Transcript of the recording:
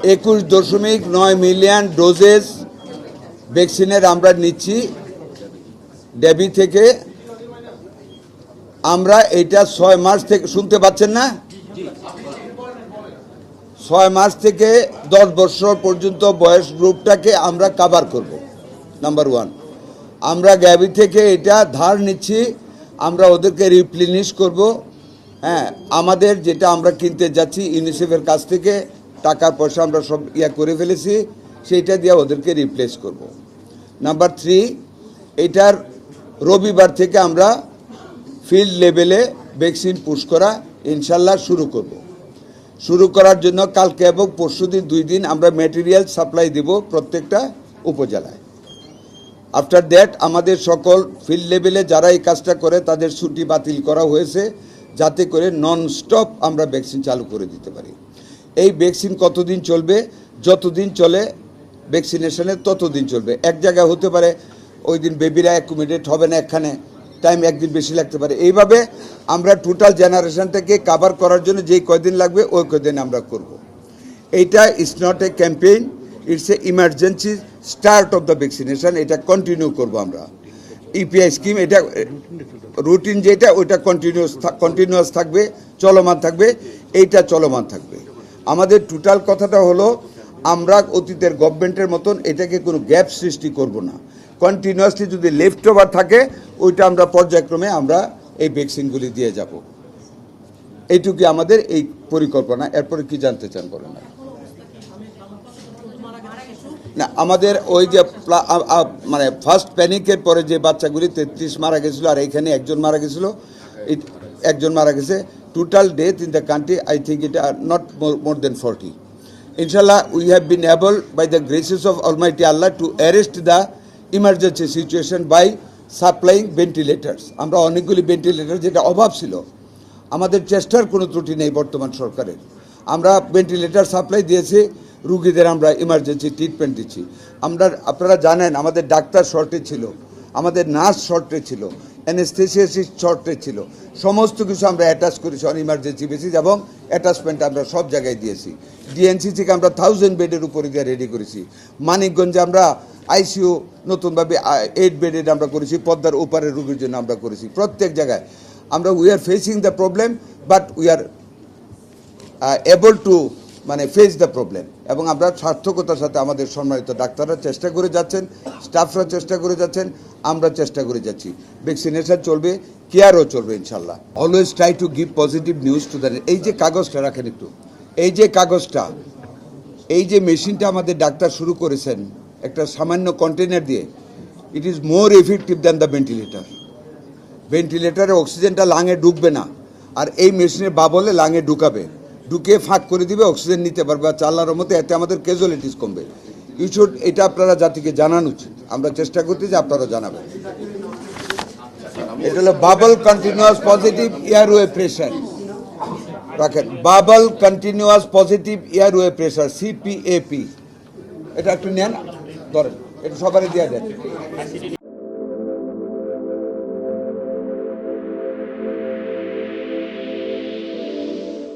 21.9 million doses ভ্যাকসিনের আমরা নিচ্ছি ডেবি থেকে। আমরা এটা 6 মাস থেকে, শুনতে পাচ্ছেন না, 6 মাস থেকে 10 বছর পর্যন্ত বয়স গ্রুপটাকে আমরা কভার করব। নাম্বার 1, আমরা গ্যাবি থেকে এটা ধার নিচ্ছি, আমরা ওদেরকে রিপ্লেনিশ করব। হ্যাঁ, আমাদের যেটা আমরা কিনতে যাচ্ছি ইউনিসেফের কাছ থেকে টাকার পয়সা আমরা সব করে ফেলেছি, সেইটা দিয়ে ওদেরকে রিপ্লেস করব। নাম্বার 3, এটার রবিবার থেকে আমরা ফিল্ড লেভেলে ভ্যাকসিন পুশ করা ইনশাল্লাহ শুরু করব। শুরু করার জন্য কালকে এবং পরশুদিন 2 দিন আমরা ম্যাটেরিয়াল সাপ্লাই দেব প্রত্যেকটা উপজেলায়। আফটার দ্যাট আমাদের সকল ফিল্ড লেভেলে যারা এই কাজটা করে তাদের ছুটি বাতিল করা হয়েছে, যাতে করে নন স্টপ আমরা ভ্যাকসিন চালু করে দিতে পারি। এই ভ্যাকসিন কতদিন চলবে? যতদিন চলে ভ্যাকসিনেশনে ততদিন চলবে। এক জায়গায় হতে পারে ওই দিন বেবিরা অ্যাকুমিডেট হবে না, এখানে টাইম একদিন বেশি লাগতে পারে। এইভাবে আমরা টোটাল জেনারেশনটাকে কাভার করার জন্য যেই কয়দিন লাগবে ওই কয়দিন আমরা করব। এইটা it's not a campaign, it's a emergency start of the vaccination. এটা কন্টিনিউ করব আমরা। ইপিআই স্কিম, এটা রুটিন যেটা ওইটা কন্টিনিউয়াস থাকবে, চলমান থাকবে, এইটা চলমান থাকবে। আমাদের টোটাল কথাটা হলো আমরা অতীতের গভর্নমেন্টের মতন এটাকে কোনো গ্যাপ সৃষ্টি করব না। কন্টিনিউয়াসলি যদি লেফট ওভার থাকে ওইটা আমরা পর্যায়ক্রমে আমরা এই ভ্যাকসিনগুলি দিয়ে যাব। এইটুকুই আমাদের এই পরিকল্পনা। এরপরে কি জানতে চান বলেন? না, আমাদের ওই যে মানে ফার্স্ট প্যানিকের পরে যে বাচ্চাগুলি 33 মারা গেছিলো, আর এইখানে একজন মারা গেছিলো, একজন মারা গেছে। Total death in the country I think it are not more than 40। ইনশাল্লাহ we have been able by the graces of almighty Allah to arrest the emergency situation by supplying ventilators. আমরা অনেকগুলি ভেন্টিলেটার, যেটা অভাব ছিল, আমাদের চেষ্টার কোনো ত্রুটি নেই বর্তমান সরকারের। আমরা ভেন্টিলেটার সাপ্লাই দিয়েছি, রুগীদের আমরা ইমার্জেন্সি ট্রিটমেন্ট দিচ্ছি। আপনারা জানেন আমাদের ডাক্তার শর্টেজ ছিল, আমাদের নার্স শর্টেজ ছিল, অ্যানেস্থেসিয়াসিস্ট শর্টেজ ছিল। সমস্ত কিছু আমরা অ্যাটাচ করেছি অন ইমার্জেন্সি বেসিস, এবং অ্যাটাচমেন্ট আমরা সব জায়গায় দিয়েছি। ডিএনসি থেকে আমরা 1000 বেডের উপরে দিয়ে রেডি করেছি। মানিকগঞ্জে আমরা আইসিইউ নতুনভাবে 8 বেডের আমরা করেছি, পদ্মার ওপারের রুগীর জন্য আমরা করেছি। প্রত্যেক জায়গায় আমরা we are facing the problem, but we are able to face the problem. এবং আমরা সার্থকতার সাথে আমাদের সম্মানিত ডাক্তাররা চেষ্টা করে যাচ্ছেন, স্টাফরা চেষ্টা করে যাচ্ছেন, আমরা চেষ্টা করে যাচ্ছি। ভ্যাকসিনেশন চলবে, কেয়ারও চলবে ইনশাল্লাহ। Always try to give positive news to the. এই যে কাগজটা রাখেন একটু, এই যে কাগজটা, এই যে মেশিনটা আমাদের ডাক্তার শুরু করেছেন একটা সামান্য কন্টেনার দিয়ে, it is more effective than the ventilator. ভেন্টিলেটারে অক্সিজেনটা লাঙে ঢুকবে না, আর এই মেশিনের বাবলে লাঙে ঢুকাবে, ঢুকে ফাঁক করে দিবে, অক্সিজেন নিতে পারবে। আর আল্লাহর মতো এতে আমাদের ক্যাজুয়ালিটিস কমবে। এটা আপনারা জাতিকে জানানো উচিত। আমরা চেষ্টা করতে যে আপনারা জানাবেন। এটা হলো bubble continuous positive airway pressure. রাখেন, bubble continuous positive airway pressure, CPAP। এটা একটু নেন, ধরেন, এটা সবারই দেওয়া দেন।